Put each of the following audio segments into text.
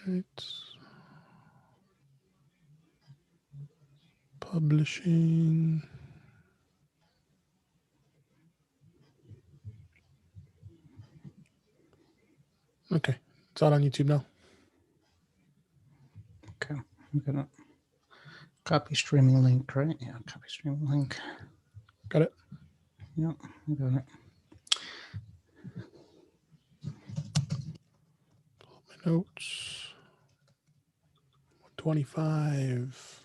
Right. Publishing. Okay. It's out on YouTube now. Okay. I'm going to copy streaming link, right? Yeah, copy streaming link. Got it? Yep, I got it. Pull up my notes. 125.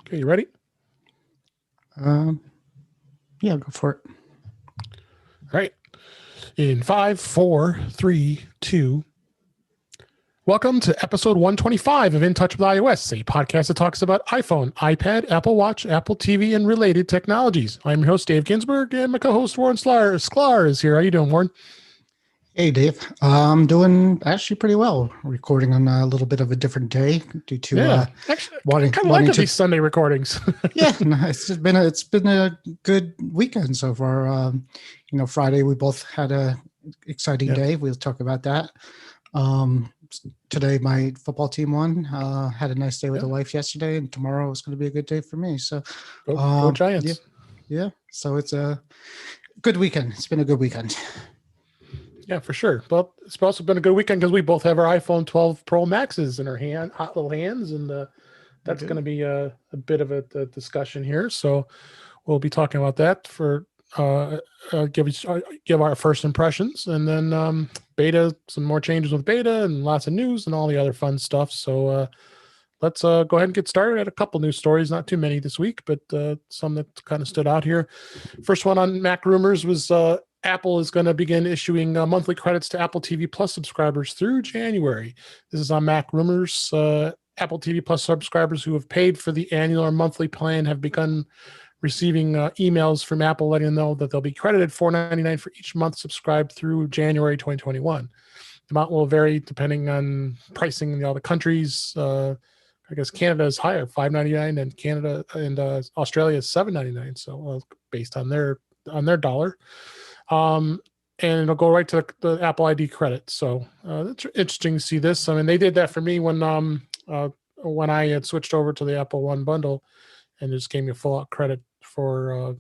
Okay, you ready? Yeah, go for it. All right. In 5, 4, 3, 2. Welcome to episode 125 of In Touch with iOS, a podcast that talks about iPhone, iPad, Apple Watch, Apple TV, and related technologies. I'm your host, Dave Ginsburg, and my co-host, Warren Sklar, is here. How you doing, Warren? Hey, Dave. I'm doing actually pretty well. Recording on a little bit of a different day due to actually, wanting kind of like to these Sunday recordings. Yeah, no, it's been a good weekend so far. Friday we both had a exciting day. We'll talk about that. Today my football team won. Had a nice day with the wife yesterday, and tomorrow is going to be a good day for me. So go Giants. Yeah. So it's a good weekend. It's been a good weekend. Yeah, for sure. But it's also been a good weekend because we both have our iPhone 12 Pro Maxes in our hot little hands, and that's going to be a bit of a discussion here. So we'll be talking about that for give our first impressions, and then beta, some more changes with beta, and lots of news and all the other fun stuff. So let's go ahead and get started. I had a couple news stories, not too many this week, but some that kind of stood out here. First one on Mac rumors was Apple is going to begin issuing monthly credits to Apple TV Plus subscribers through January. This is on Mac rumors. Apple TV Plus subscribers who have paid for the annual or monthly plan have begun receiving emails from Apple letting them know that they'll be credited $4.99 for each month subscribed through January 2021. The amount will vary depending on pricing in all the countries. I guess Canada is higher, $5.99, and Canada and Australia is $7.99. So based on their dollar, and it'll go right to the Apple ID credit. So it's interesting to see this. I mean, they did that for me when I had switched over to the Apple One bundle, and just gave me a full out credit for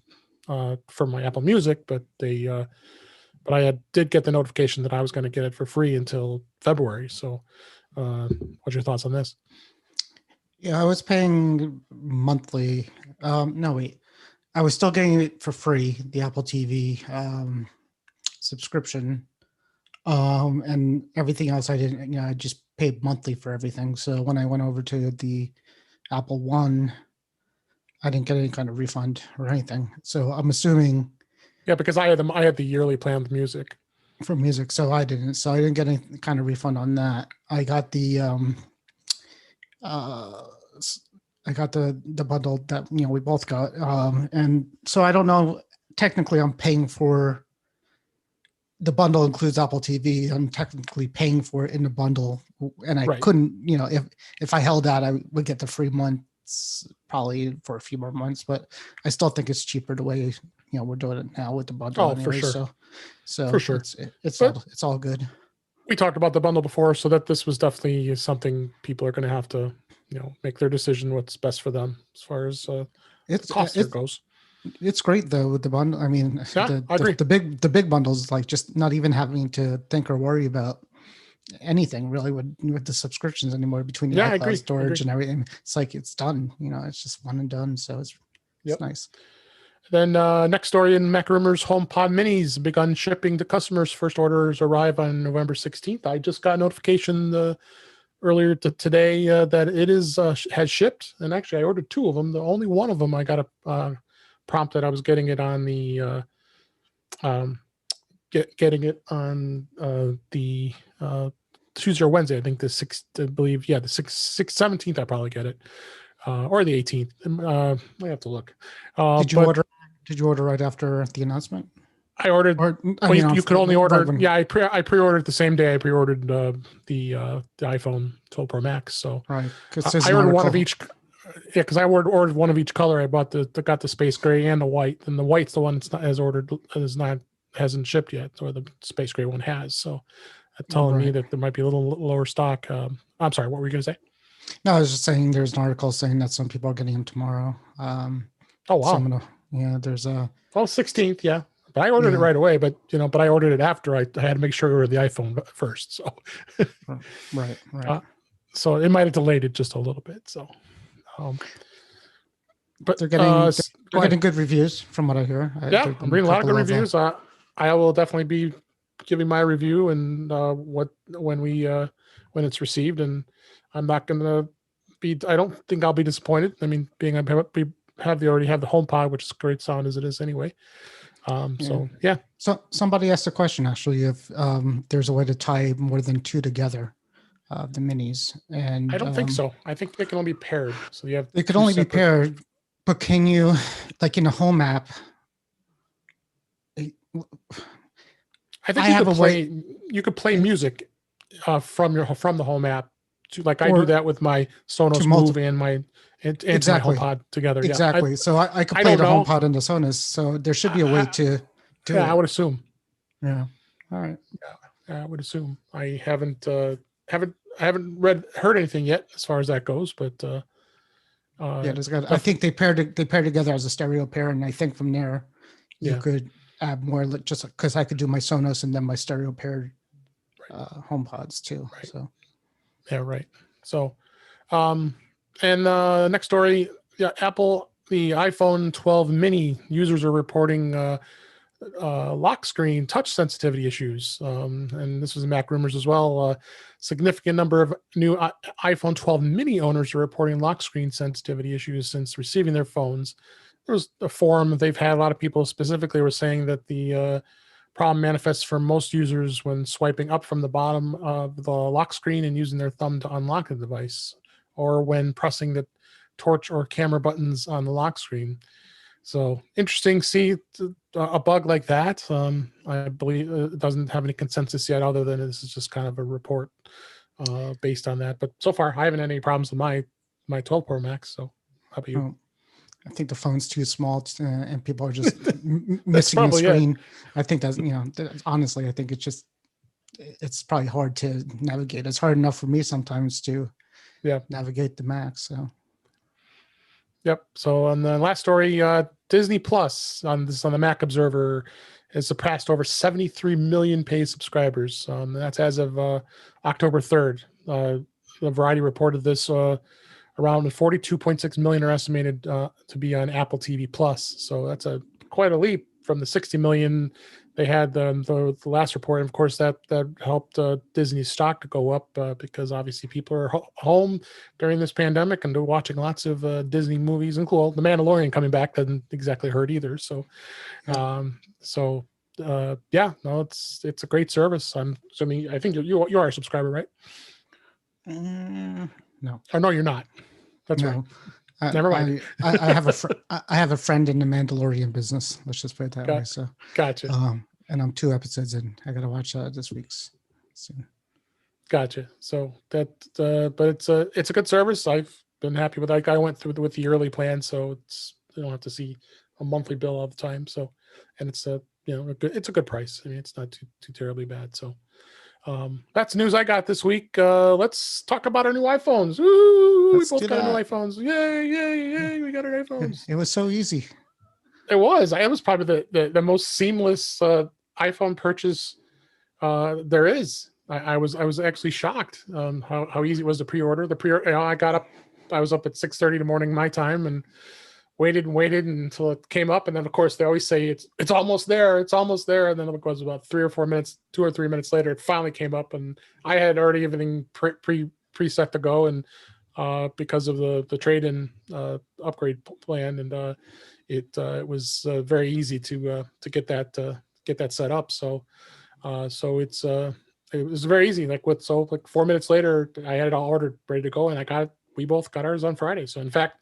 my Apple Music. But I did get the notification that I was going to get it for free until February. So, what's your thoughts on this? Yeah, I was paying monthly. No, wait. I was still getting it for free, the Apple TV subscription. And everything else I didn't, I just paid monthly for everything. So when I went over to the Apple One, I didn't get any kind of refund or anything. So I'm assuming. Yeah, because I had the yearly plan with music. For music, so I didn't get any kind of refund on that. I got the the bundle that we both got, and so I don't know. Technically, I'm paying for the bundle includes Apple TV. I'm technically paying for it in the bundle, and I couldn't. If I held out, I would get the free months probably for a few more months. But I still think it's cheaper the way we're doing it now with the bundle. Oh, anyway, for sure. So for sure, it's all good. We talked about the bundle before, so that this was definitely something people are going to have to make their decision what's best for them as far as the cost goes. It's great though with the bundle. I mean, I agree. The big bundles, like just not even having to think or worry about anything really with the subscriptions anymore between the iCloud storage and everything. It's like it's done. It's just one and done. So it's nice. Then next story in Mac rumors, HomePod Minis begun shipping to customers. First orders arrive on November 16th. I just got notification earlier today that it has shipped, and actually I ordered 2 of them. The only one of them I got a prompt that I was getting it on the getting it on the Tuesday or Wednesday. I think the 6th, I believe. Yeah, the 17th I probably get it, or the 18th. I have to look. Did you order right after the announcement? I ordered. You could only order. Yeah, I pre-ordered the same day. I pre-ordered the iPhone 12 Pro Max. So right, I ordered one of each. Yeah, because I ordered one of each color. I got the space gray and the white, and the white's the one that's not as ordered hasn't shipped yet, or the space gray one has. So that's telling me Right. that there might be a little lower stock. I'm sorry, what were you going to say? No, I was just saying there's an article saying that some people are getting them tomorrow. Oh wow, there's a, well 16th, yeah. But I ordered it yeah, right away. But but I ordered it after I had to make sure it was the iPhone first. So right. so it might have delayed it just a little bit. So, but They're go ahead. getting good reviews from what I hear. Yeah, There've I'm been reading a lot of good couple reviews. I will definitely be giving my review and when it's received, and I'm not going to be. I don't think I'll be disappointed. I mean, already have the HomePod, which is great sound as it is anyway. So yeah. So somebody asked a question actually if there's a way to tie more than two together, the minis, and I don't think so. I think they can only be paired. So you have they could only be paired. But can you, like in a home app? I think you could play music from the home app. I do that with my Sonos Move and my exactly. my HomePod together. Exactly. Yeah, so I could I play don't the know. HomePod and the Sonos. So there should be a way to do it. I would assume. Yeah. All right. Yeah, I would assume. I haven't heard anything yet as far as that goes, but I think they pair together as a stereo pair, and I think from there you could add more, just because I could do my Sonos and then my stereo paired HomePods too. Right. So yeah, right. So, and next story, Apple, the iPhone 12 mini users are reporting lock screen touch sensitivity issues. And this was in Mac Rumors as well. Significant number of new iPhone 12 mini owners are reporting lock screen sensitivity issues since receiving their phones. There was a forum they've had. A lot of people specifically were saying that the problem manifests for most users when swiping up from the bottom of the lock screen and using their thumb to unlock the device, or when pressing the torch or camera buttons on the lock screen. So interesting to see a bug like that. I believe it doesn't have any consensus yet, other than this is just kind of a report based on that. But so far, I haven't had any problems with my 12 Pro Max. So how about you? I think the phone's too small and people are just missing the screen. It. I think that's, honestly, I think it's probably hard to navigate. It's hard enough for me sometimes to navigate the Mac. So. Yep. So on the last story, Disney Plus on the Mac Observer has surpassed over 73 million paid subscribers. That's as of October 3rd. The Variety reported this. Around 42.6 million are estimated to be on Apple TV Plus. So that's quite a leap from the 60 million they had the last report. And of course, that helped Disney's stock to go up because obviously people are home during this pandemic and they're watching lots of Disney movies. And cool, The Mandalorian coming back doesn't exactly hurt either. So, it's a great service. I think you are a subscriber, right? No. Oh no, you're not. That's right. Never mind. I have a friend in the Mandalorian business. Let's just put it that way. So gotcha. And I'm 2 episodes in. I got to watch this week's soon. Gotcha. So that, but it's a good service. I've been happy with that. I went through with the early plan, so you don't have to see a monthly bill all the time. So, and it's it's a good price. I mean, it's not too terribly bad. So. That's news I got this week. Let's talk about our new iPhones. Woo! We both got our new iPhones. Yay! We got our iPhones. It was so easy. It was. It was probably the most seamless iPhone purchase there is. I was actually shocked how easy it was to pre-order. I got up. I was up at 6:30 in the morning my time and waited until it came up, and then of course they always say it's almost there, and then it was about 2 or 3 minutes later it finally came up, and I had already everything preset to go, and because of the trade-in upgrade plan, and it was very easy to get that set up. So it was very easy. Like 4 minutes later, I had it all ordered, ready to go, and we both got ours on Friday. So in fact,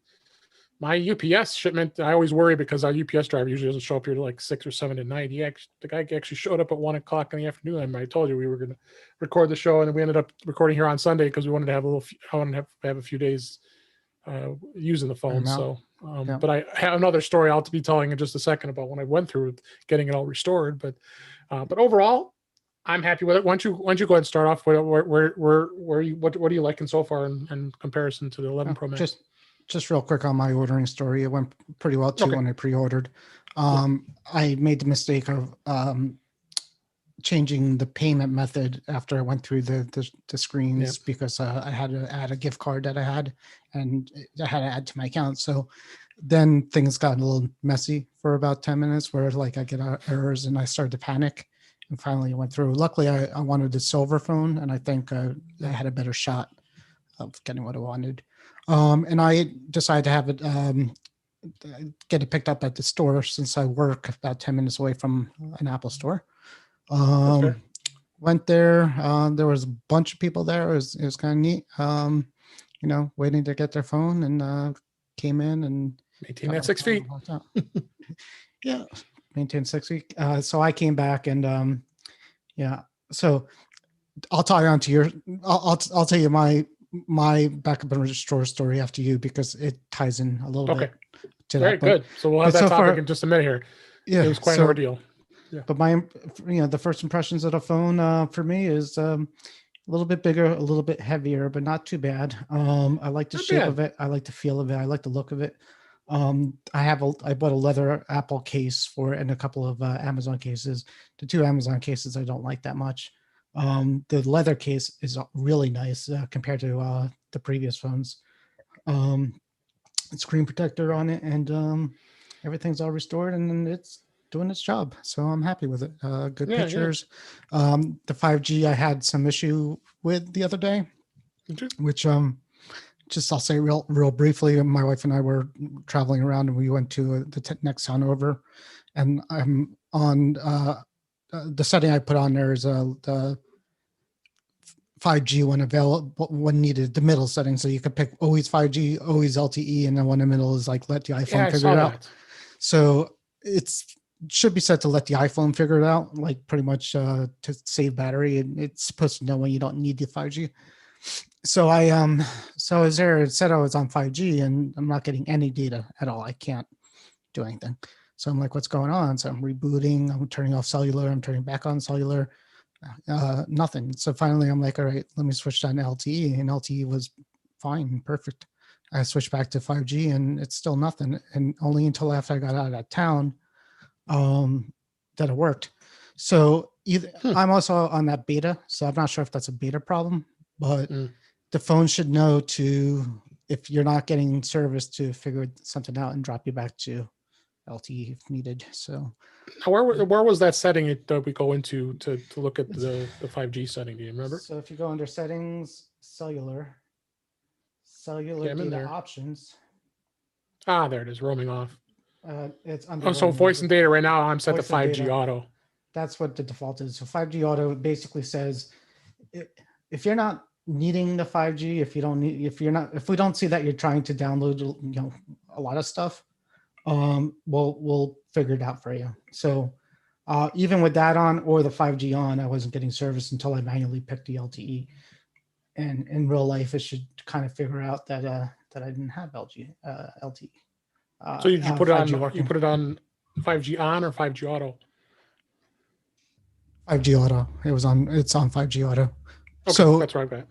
my UPS shipment, I always worry because our UPS driver usually doesn't show up here till like 6 or 7 at night. The guy actually showed up at 1 o'clock in the afternoon. And I told you we were going to record the show, and we ended up recording here on Sunday because we wanted to have I wanted to have a few days using the phone. Amount. So, Yeah. but I have another story I'll be telling in just a second about when I went through getting it all restored. But overall, I'm happy with it. Why don't you go ahead and start off? What are you liking so far in comparison to the 11 Pro Max? Just real quick on my ordering story. It went pretty well too when I pre-ordered. I made the mistake of changing the payment method after I went through the screens because I had to add a gift card that I had, and I had to add to my account. So then things got a little messy for about 10 minutes where like I get errors and I started to panic, and finally it went through. Luckily I wanted the silver phone, and I think I had a better shot of getting what I wanted. And I decided to have it get it picked up at the store since I work about 10 minutes away from an Apple store. Went there. There was a bunch of people there. It was kind of neat. Waiting to get their phone, and came in and maintain that 6 feet. Yeah, maintain 6 feet. So I came back and So I'll tie on to your. I'll tell you my backup and restore story after you because it ties in a little bit. To Very that. good. So we'll have that topic in just a minute here. Yeah, it was quite an ordeal. Yeah. But the first impressions of the phone for me is a little bit bigger, a little bit heavier, but not too bad. I like the shape of it. I like the feel of it. I like the look of it. I bought a leather Apple case for it and a couple of Amazon cases. The 2 Amazon cases I don't like that much. The leather case is really nice compared to the previous phones. Screen protector on it, and everything's all restored, and it's doing its job. So I'm happy with it. Good pictures. Yeah. The 5G I had some issue with the other day, which just I'll say real briefly. My wife and I were traveling around, and we went to the next town over, and I'm on the setting I put on there is the 5G when available, when needed, the middle setting. So you could pick always 5G, always LTE, and then one in the middle is like let the iPhone figure it out. So should be set to let the iPhone figure it out, like pretty much to save battery. And it's supposed to know when you don't need the 5G. So I was there. It said I was on 5G, and I'm not getting any data at all. I can't do anything. So I'm like, what's going on? So I'm rebooting. I'm turning off cellular. I'm turning back on cellular. Nothing. So finally I'm like, all right, let me switch down to LTE, and LTE was fine, perfect. I switched back to 5G, and it's still nothing. And only until after I got out of that town that it worked. So I'm also on that beta, so I'm not sure if that's a beta problem, but the phone should know if you're not getting service, to figure something out and drop you back to LTE if needed. So where was that setting that we go into to look at the 5G setting? Do you remember? So if you go under settings, cellular data options. There it is, roaming off. It's under. So voice and data right now I'm set to 5G auto. That's what the default is. So 5G auto basically says if you're not needing the 5G, if we don't see that you're trying to download a lot of stuff, we'll figure it out for you. So even with that on or the 5G on, I wasn't getting service until I manually picked the LTE. And in real life, it should kind of figure out that I didn't have LTE. So did you put it on? You put it on 5G on or 5G auto? 5G auto. It's on 5G auto. Okay, so that's right.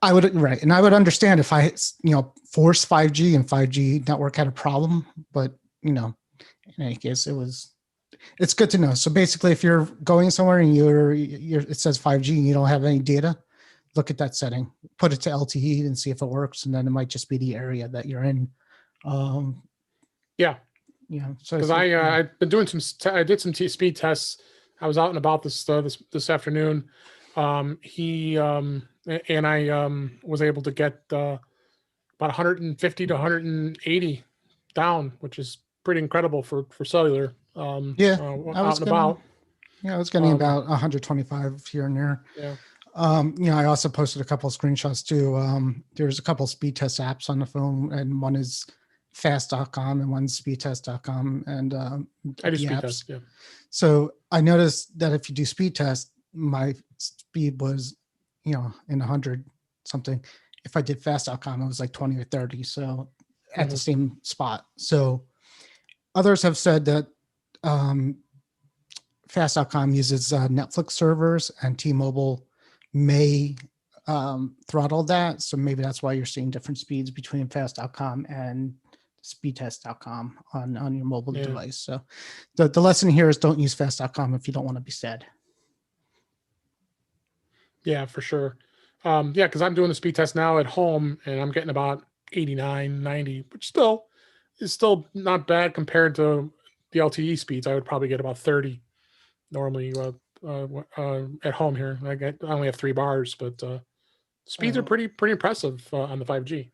I would and I would understand if I forced 5G and 5G network had a problem, but in any case, it's good to know. So basically, if you're going somewhere and it says 5G and you don't have any data, look at that setting, put it to LTE and see if it works, and then it might just be the area that you're in. So because I've been doing I did some speed tests. I was out and about this afternoon. And I was able to get about 150 to 180 down, which is pretty incredible for cellular. I was getting about 125 here and there. Yeah. I also posted a couple of screenshots too. There's a couple of speed test apps on the phone, and one is fast.com and one's speedtest.com. And I do speed test. Yeah. So I noticed that if you do speed test, my speed was, in 100 something, if I did fast.com, it was like 20 or 30. So at the same spot. So others have said that fast.com uses Netflix servers, and T-Mobile may throttle that. So maybe that's why you're seeing different speeds between fast.com and speedtest.com on your mobile device. So the lesson here is don't use fast.com if you don't want to be sad. Yeah, for sure. Yeah, because I'm doing the speed test now at home, and I'm getting about 89, 90, which still is still not bad compared to the LTE speeds. I would probably get about 30 normally at home here. I only have 3 bars, but speeds are pretty impressive on the 5G.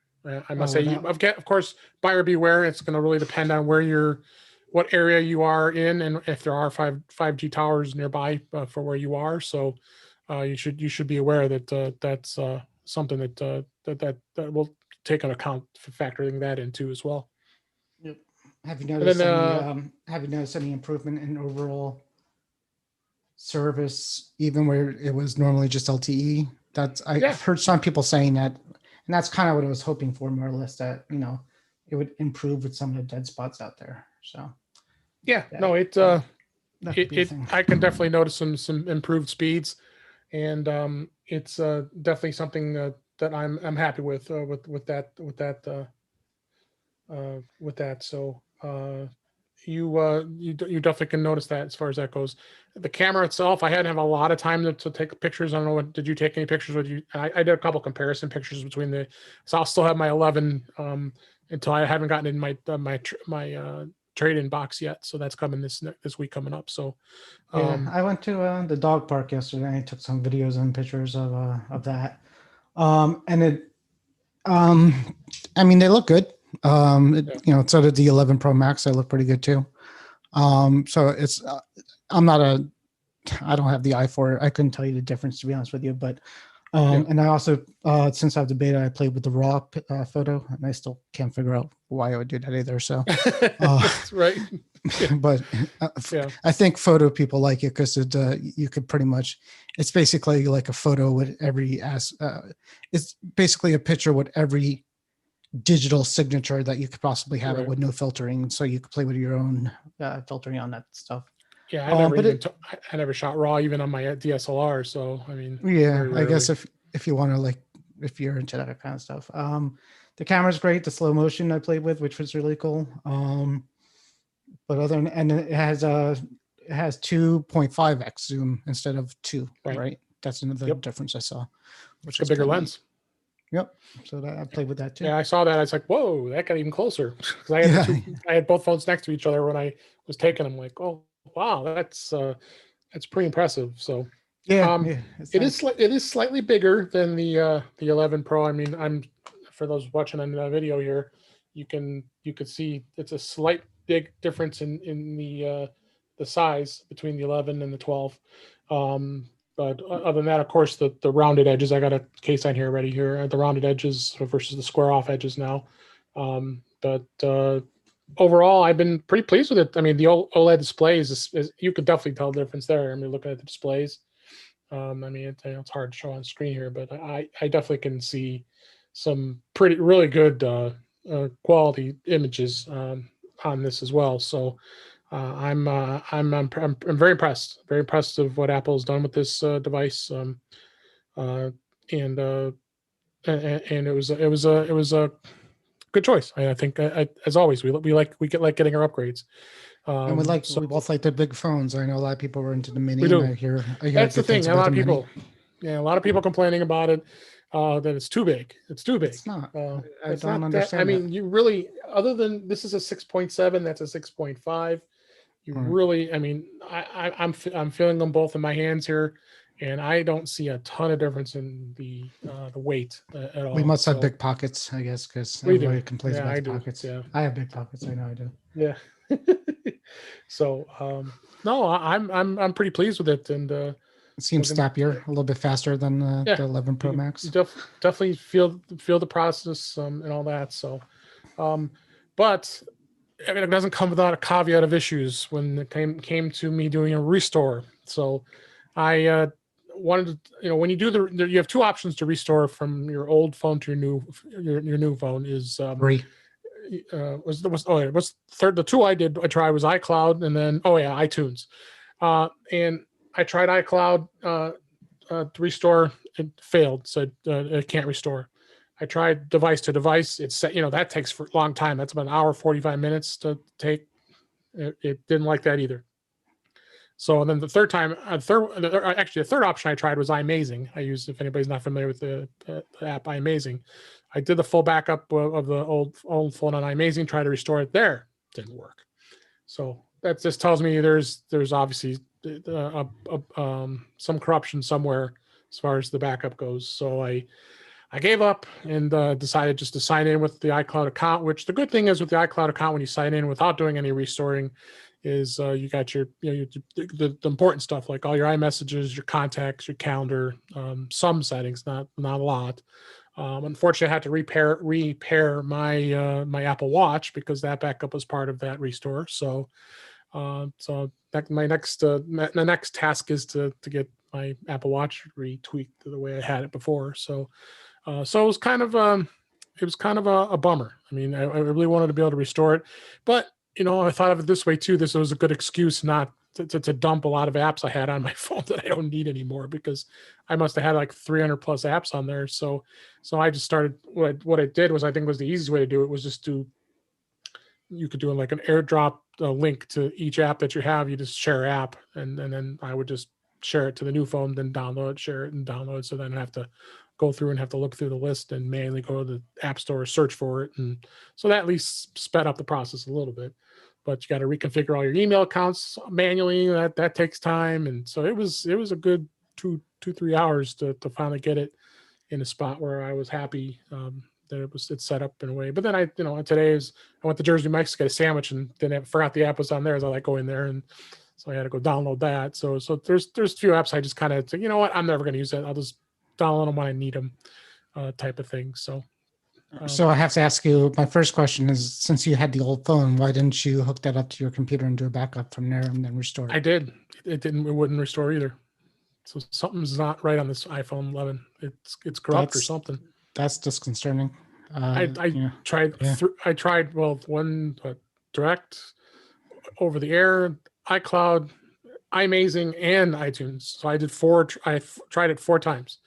I must say, of course, buyer beware. It's going to really depend on what area you are in, and if there are 5G towers nearby for where you are. So you should be aware that that's something that will take an account for factoring that into as well. Yep. Have you noticed any improvement in overall service, even where it was normally just LTE? I've heard some people saying that, and that's kind of what I was hoping for, more or less, that it would improve with some of the dead spots out there. So I can definitely notice some improved speeds, and it's definitely something that I'm happy with that. So you definitely can notice that as far as that goes. The camera itself, I hadn't have a lot of time to take pictures. I don't know, did you take any pictures with you? I did a couple comparison pictures between so I'll still have my 11 until I haven't gotten in my trade-in box yet. So that's coming this week coming up. So I went to the dog park yesterday. I took some videos and pictures of that. And it, I mean, they look good. So did the 11 Pro Max. They look pretty good too. So it's, I don't have the eye for it. I couldn't tell you the difference, to be honest with you, but, and I also, since I have the beta, I played with the raw photo, and I still can't figure out why I would do that either. So, that's right. But I think photo people like it because you could pretty much, it's basically like a photo with it's basically a picture with every digital signature that you could possibly have, it with no filtering, so you could play with your own filtering on that stuff. Yeah, I never shot raw even on my DSLR. So I mean, I guess if you want to, if you're into that kind of stuff, the camera's great. The slow motion I played with, which was really cool. But and it has 2.5x zoom instead of 2. Right? That's another difference I saw. Which is a bigger lens. Yep. So I played with that too. Yeah, I saw that. I was like, "Whoa, that got even closer." Because I had both phones next to each other when I was taking them. Like, oh wow, that's pretty impressive. So it is slightly bigger than the 11 Pro. I mean, for those watching on the video here, you could see it's a slight big difference in the size between the 11 and the 12. But other than that, of course, the rounded edges, I got a case on here ready here, the rounded edges versus the square off edges now. But overall, I've been pretty pleased with it. I mean, the OLED displays, you could definitely tell the difference there. I mean, looking at the displays, I mean, it's hard to show on screen here, but I definitely can see some really good quality images on this as well. So I'm very impressed. Very impressed of what Apple's done with this device. And it was a good choice. I think as always we like getting our upgrades. And we both like the big phones. I know a lot of people were into the mini. We do. I hear that's the thing. A lot of people complaining about it. That it's too big. It's too big. It's not. I don't understand. I mean, you really, other than this is a 6.7, that's a 6.5. You really, I mean, I'm feeling them both in my hands here, and I don't see a ton of difference in the weight at all. We must have big pockets, I guess, because everybody complains about the pockets. Yeah, I have big pockets. I know I do. Yeah. So no, I'm pretty pleased with it, and it seems snappier, a little bit faster than the 11 Pro Max. You definitely feel the process and all that. So, but I mean, it doesn't come without a caveat of issues when it came to me doing a restore. So, wanted to, when you do you have two options to restore from your old phone to your new phone. Is Three. was third. The two I tried was iCloud, and then iTunes. And I tried iCloud to restore. It failed, so it can't restore. I tried device to device. It's that takes a long time. That's about an hour 45 minutes to take. It didn't like that either. So then the third option I tried was iMazing. I used, if anybody's not familiar with the app iMazing, I did the full backup of the old phone on iMazing, tried to restore it there, didn't work. So that just tells me there's obviously some corruption somewhere as far as the backup goes. So I gave up and decided just to sign in with the iCloud account, which the good thing is with the iCloud account, when you sign in without doing any restoring, is you got your, the important stuff like all your iMessages, your contacts, your calendar, some settings, not a lot. Unfortunately, I had to repair my my Apple Watch because that backup was part of that restore. So my next task is to get my Apple Watch retweaked the way I had it before. So it was kind of a bummer. I mean, I really wanted to be able to restore it, but I thought of it this way too. This was a good excuse not to dump a lot of apps I had on my phone that I don't need anymore, because I must have had like 300 plus apps on there. So I just started, what I did was, I think was the easiest way to do it was just you could do like an airdrop link to each app that you have. You just share app, and then I would just share it to the new phone, then download it, share it and download it. So then I have to go through and have to look through the list and manually go to the app store, search for it. And so that at least sped up the process a little bit. But you got to reconfigure all your email accounts manually. That takes time. And so it was a good 2-3 hours to finally get it in a spot where I was happy that it's set up in a way. But then I went to Jersey, New Mexico, get a sandwich, and then I forgot the app was on there as I like go in there. And so I had to go download that. So there's a few apps I just kind of said, what, I'm never going to use that. I'll just download them when I need them, type of thing. So I have to ask you, my first question is, since you had the old phone, why didn't you hook that up to your computer and do a backup from there and then restore it? I did. It wouldn't restore either. So something's not right on this iPhone 11. It's corrupt or something. That's disconcerting. I tried. Yeah. I tried. Well, direct, over the air, iCloud, iMazing, and iTunes. So I did I tried it 4 times.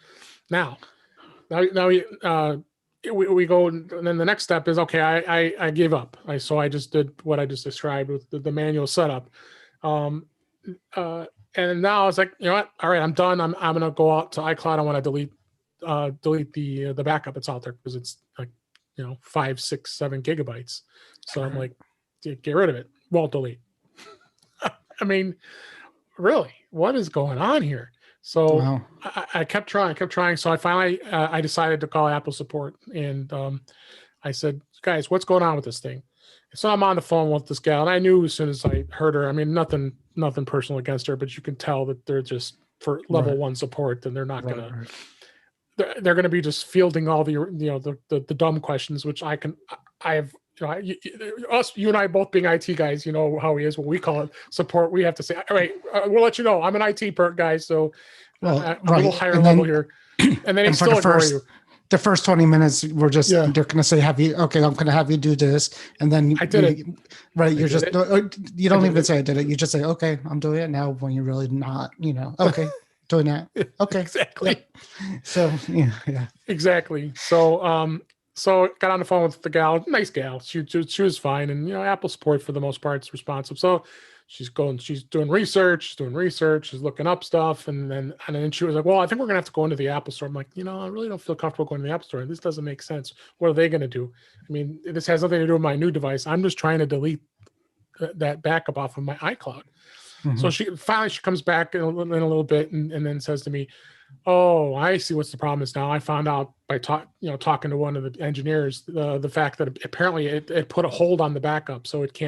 Now we go, and then the next step is, okay, I gave up. So I just did what I just described with the manual setup. And now I was like, what? All right, I'm done. I'm going to go out to iCloud. I want to delete the backup that's out there, because it's like, 5, 6, 7 gigabytes. So I'm like, get rid of it. Won't delete. I mean, really, what is going on here? So Wow. I kept trying. So I finally, I decided to call Apple support, and I said, guys, what's going on with this thing? So I'm on the phone with this gal, and I knew as soon as I heard her, I mean, nothing personal against her, but you can tell that they're just for level 1 support, and they're not going to, they're going to be just fielding all the, the dumb questions, which you and I both being IT guys, you know how he is when we call it support. We have to say, all right, we'll let you know I'm an IT guy, so I'm a little higher level here. And then he still ignore you. The first 20 minutes were just, they're going to say, I'm going to have you do this. And then I did it. Right. You don't even say I did it. You just say, okay, I'm doing it now, when you're really not, okay, doing that. Okay. Exactly. Yeah. So, yeah. Exactly. So, got on the phone with the gal, nice gal. She was fine. And, Apple support for the most part is responsive. So she's doing research, she's looking up stuff. And then she was like, well, I think we're going to have to go into the Apple store. I'm like, I really don't feel comfortable going to the Apple store. This doesn't make sense. What are they going to do? I mean, this has nothing to do with my new device. I'm just trying to delete that backup off of my iCloud. Mm-hmm. So she comes back in a little bit and then says to me, oh, I see what's the problem is now. I found out by talking to one of the engineers, the fact that apparently it put a hold on the backup, so it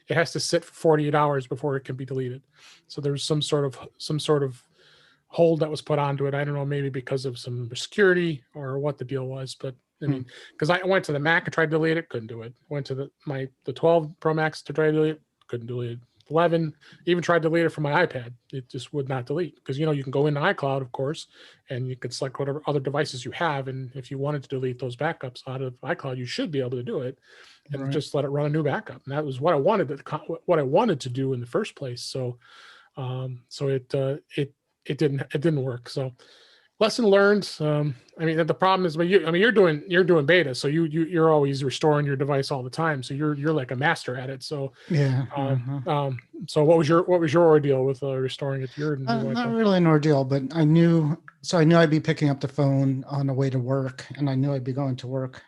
has to sit for 48 hours before it can be deleted. So there's some sort of hold that was put onto it. I don't know, maybe because of some security or what the deal was, but I mean, because I went to the Mac and tried to delete it, couldn't do it. Went to the 12 Pro Max to try to delete it, couldn't delete it. 11, even tried to delete it from my iPad. It just would not delete because, you can go into iCloud, of course, and you could select whatever other devices you have. And if you wanted to delete those backups out of iCloud, you should be able to do it and just let it run a new backup. And that was what I wanted to do in the first place. So, it didn't work. So lesson learned. The problem is, but you're doing beta, so you're always restoring your device all the time. So you're like a master at it. So yeah. So what was your ordeal with restoring it to your new Not iPhone? really an ordeal, but I knew I'd be picking up the phone on the way to work, and I knew I'd be going to work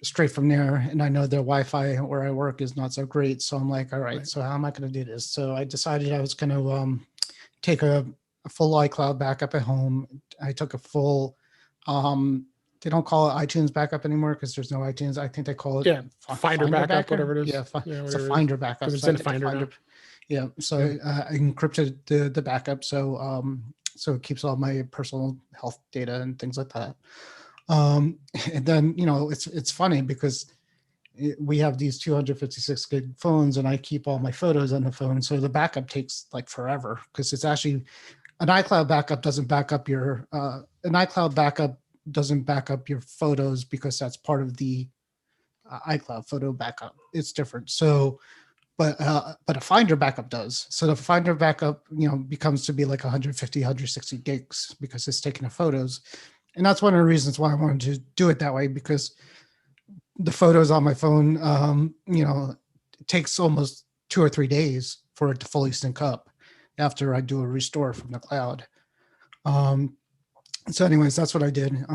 straight from there. And I know the Wi-Fi where I work is not so great. So I'm like, all right, so how am I going to do this? So I decided I was going to take a full iCloud backup at home. I took a full, they don't call it iTunes backup anymore because there's no iTunes. I think they call it Finder backup, whatever it is. Yeah, it's a Finder backup. Because it's in Finder now. Yeah, so I encrypted the backup, so it keeps all my personal health data and things like that. And then it's funny because we have these 256 gig phones, and I keep all my photos on the phone, so the backup takes like forever because it's actually an iCloud backup doesn't back up your photos because that's part of the iCloud photo backup. It's different. So, but a Finder backup does. So the Finder backup, becomes to be like 150, 160 gigs because it's taking the photos. And that's one of the reasons why I wanted to do it that way, because the photos on my phone, it takes almost 2 or 3 days for it to fully sync up after I do a restore from the cloud. So anyways, that's what I did.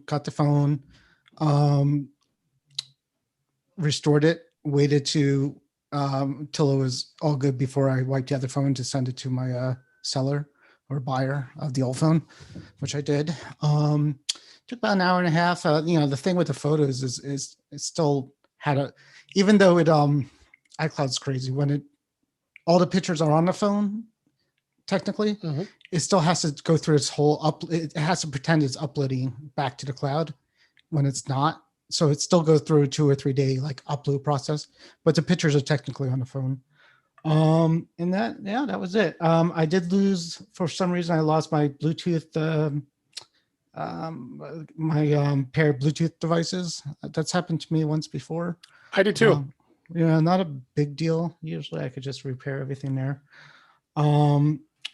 Got the phone, restored it, waited to till it was all good before I wiped the other phone to send it to my seller or buyer of the old phone, which I did. Took about an hour and a half. The thing with the photos is it still had even though it iCloud's crazy when all the pictures are on the phone. Technically, it still has to go through its whole it has to pretend it's uploading back to the cloud when it's not. So it still goes through a 2 or 3 day like upload process, but the pictures are technically on the phone. And that was it. I did lose, for some reason, I lost my Bluetooth, my pair of Bluetooth devices. That's happened to me once before. I did too. Not a big deal. Usually I could just repair everything there.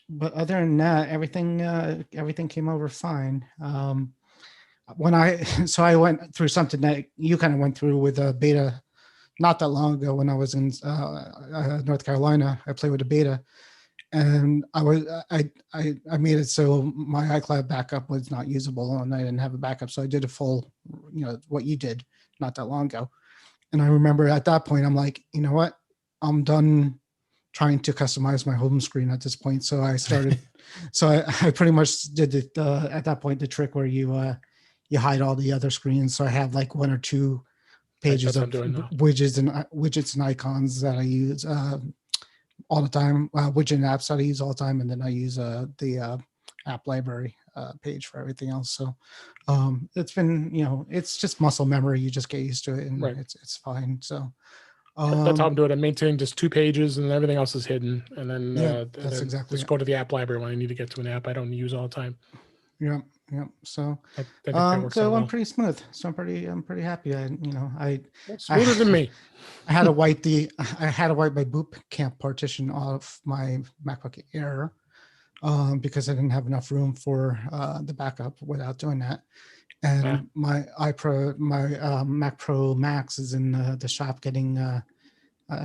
But other than that, everything came over fine. I went through something that you kind of went through with a beta not that long ago when I was in North Carolina. I played with a beta, and I made it so my iCloud backup was not usable, and I didn't have a backup. So I did a full, what you did not that long ago. And I remember at that point, I'm like, you know what? I'm done trying to customize my home screen at this point. So I started, I pretty much did it at that point, the trick where you hide all the other screens. So I have like 1 or 2 pages of widgets and icons that I use all the time, widget and apps that I use all the time. And then I use the app library page for everything else. So it's been, it's just muscle memory. You just get used to it, and it's fine. So that's how I'm doing it. I maintain just 2 pages and everything else is hidden. And then that's exactly just go to the app library when I need to get to an app I don't use all the time. Yeah. So so I'm pretty smooth. So I'm pretty happy. Smoother than me. I had to wipe my Boot Camp partition off my MacBook Air because I didn't have enough room for the backup without doing that. And my Mac Pro Max is in the shop getting a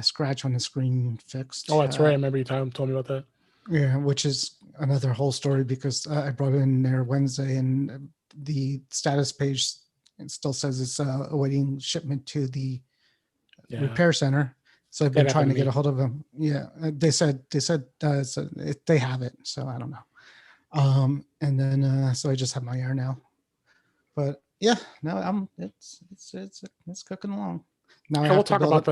scratch on the screen fixed. Oh, that's right. I remember you told me about that. Yeah, which is another whole story because I brought it in there Wednesday, and the status page still says it's awaiting shipment to the repair center. So I've been trying to get a hold of them. Yeah, they said they have it, so I don't know. And then so I just have my Air now. But yeah, no, it's cooking along. Now we'll talk about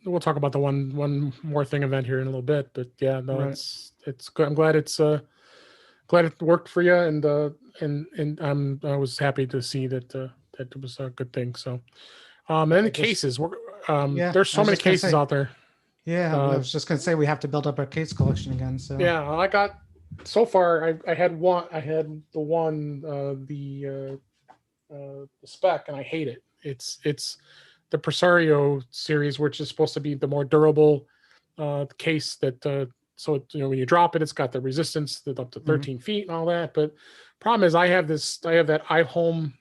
we'll talk about the one more thing event here in a little bit. But yeah, no, it's good. I'm glad glad it worked for you, and I was happy to see that it was a good thing. So, and the cases, there's so many cases out there. Yeah, I was just gonna say we have to build up our case collection again. So Yeah, I got so far. I had one. I had the spec, and I hate it. It's the Presario series, which is supposed to be the more durable case that so it, when you drop it, it's got the resistance that up to 13 feet and all that. But problem is, I have that iHome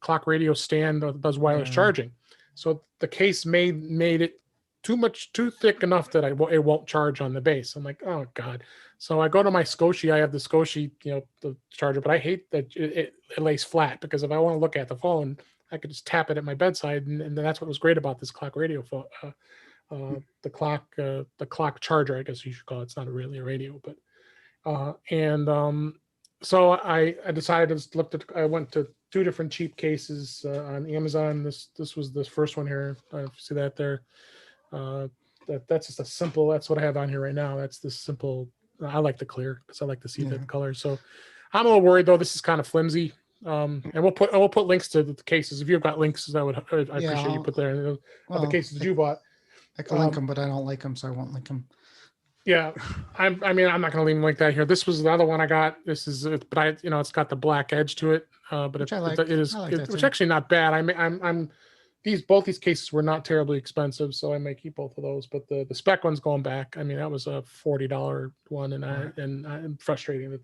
clock radio stand that does wireless charging, so the case made it too thick enough that it won't charge on the base. I'm like, oh god. So I go to my Scoshi. I have the Scoshi, the charger, but I hate that it lays flat, because if I want to look at the phone, I could just tap it at my bedside, and that's what was great about this clock radio phone. The clock charger, I guess you should call it. It's not really a radio, but so I decided I went to two different cheap cases on Amazon. This was the first one here. I don't know if you see that there. That's just a simple. That's what I have on here right now. That's the simple. I like the clear because I like to see the color. So I'm a little worried though. This is kind of flimsy. And we'll put links to the cases. If you've got links, I appreciate you put there of the cases that you bought. I can link them, but I don't like them, so I won't link them. Yeah, I'm not going to leave them like that here. This was the other one I got. This is, but it's got the black edge to it. But it's actually not bad. Both these cases were not terribly expensive, so I may keep both of those. But the spec one's going back. I mean, that was a $40 one, and I'm frustrating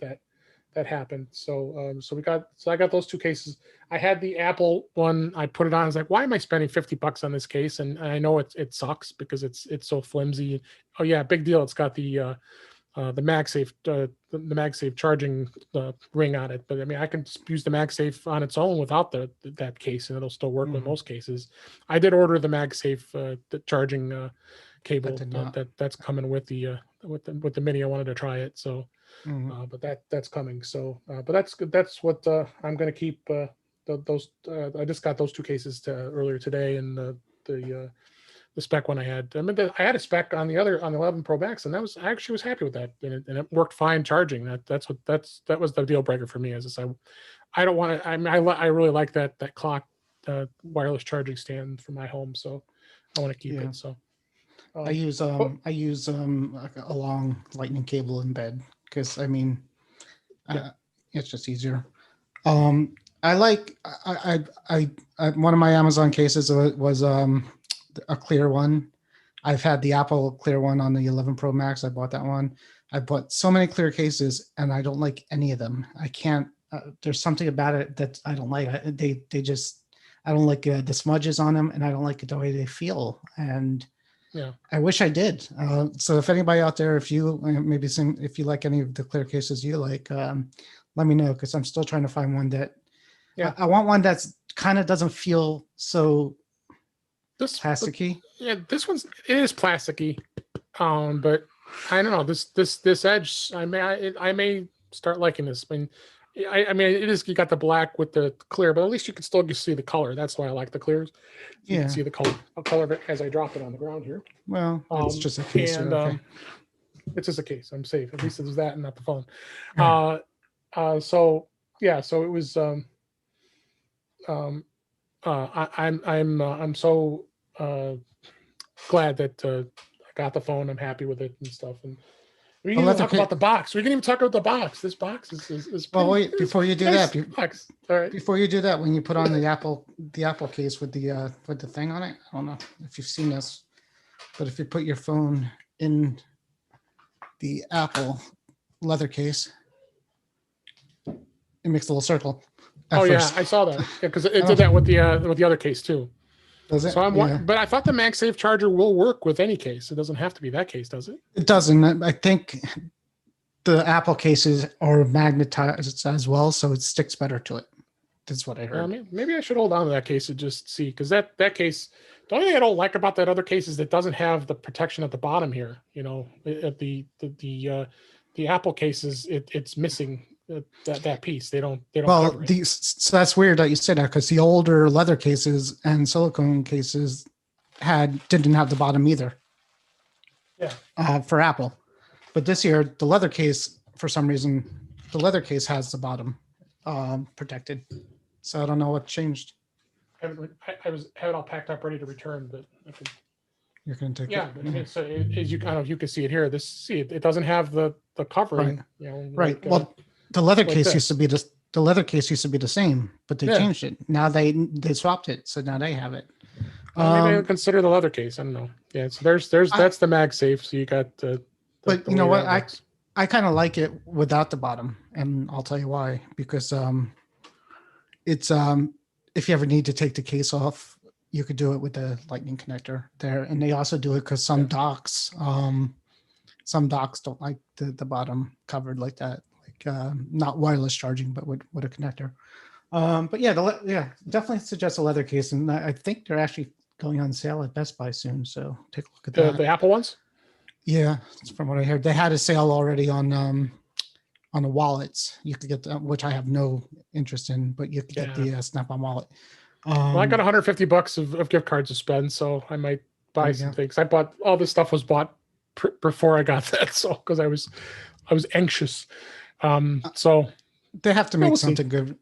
that happened. So I got those two cases. I had the Apple one. I put it on. I was like, why am I spending $50 on this case? And I know it sucks because it's so flimsy. Oh yeah, big deal. It's got the MagSafe the MagSafe charging ring on it. But I mean, I can just use the MagSafe on its own without that case, and it'll still work with most cases. I did order the MagSafe the charging cable that's coming with the Mini. I wanted to try it, so. But that's coming. So, but that's good. That's what I'm going to keep. Those I just got those two cases earlier today, and the spec one I had. I mean, I had a spec on the 11 Pro Max, and I actually was happy with that, and it worked fine charging. That was the deal breaker for me. As I don't want to. I really like that clock wireless charging stand for my home, so I want to keep it. So. I use a long lightning cable in bed because it's just easier. I like one of my Amazon cases was a clear one. I've had the Apple clear one on the 11 Pro Max. I bought that one. I bought so many clear cases, and I don't like any of them. I can't. There's something about it that I don't like. They just. I don't like the smudges on them, and I don't like the way they feel. And yeah, I wish I did. So if anybody out there, if you like any of the clear cases you like, let me know, because I'm still trying to find one that. Yeah, I want one that's kind of doesn't feel so plasticky. This it is plasticky, but I don't know this edge. I may start liking this. I mean, it is. You got the black with the clear, but at least you can still see the color. That's why I like the clears. You can see the color of it as I drop it on the ground here. Well, it's just a case. And okay. It's just a case. I'm safe. At least there's that and not the phone. Right. So it was. I'm so glad that I got the phone. I'm happy with it and stuff. And we can even talk about the box. We can even talk about the box. This box is well, wait, before you do nice that, box. All right. Before you do that, when you put on the Apple case with the thing on it, I don't know if you've seen this, but if you put your phone in the Apple leather case, it makes a little circle. Yeah, I saw that. Yeah, because it did that with the other case too. Does it? So but I thought the MagSafe charger will work with any case. It doesn't have to be that case, does it? It doesn't. I think the Apple cases are magnetized as well, so it sticks better to it. That's what I heard. Maybe I should hold on to that case and just see, because that case. The only thing I don't like about that other case is it doesn't have the protection at the bottom here. At the Apple cases, it's missing that piece. They don't. Well, so that's weird that you said that, because the older leather cases and silicone cases didn't have the bottom either. Yeah. For Apple, but this year the leather case, for some reason, the leather case has the bottom protected. So I don't know what changed. I have it all packed up, ready to return, but I can You're going to take Yeah, it. it's, as you kind of you can see it here. It doesn't have the covering, Right. you know, Right. like, Well, the leather like case used to this. be the leather case used to be the same, but they Yeah, changed it. Now they swapped it, so now they have it. maybe I'll Um, consider the leather case. I don't know. Yeah, so I, that's the MagSafe. So you got but the you know way what? that works. I kind of like it without the bottom, and I'll tell you why. Because it's if you ever need to take the case off, you could do it with the lightning connector there, and they also do it because Yeah. some docks don't like the bottom covered like that, like not wireless charging, but with a connector. But yeah, yeah, definitely suggest a leather case, and I think they're actually going on sale at Best Buy soon. So take a look at that. The Apple ones. Yeah, from what I heard, they had a sale already on the wallets. You could get them, which I have no interest in, but you could get Yeah. the Snap-on wallet. Well, I got 150 bucks of gift cards to spend, so I might There buy you some go. things. I bought all this stuff was bought before I got that, so because I was anxious. So They have to yeah, make we'll see.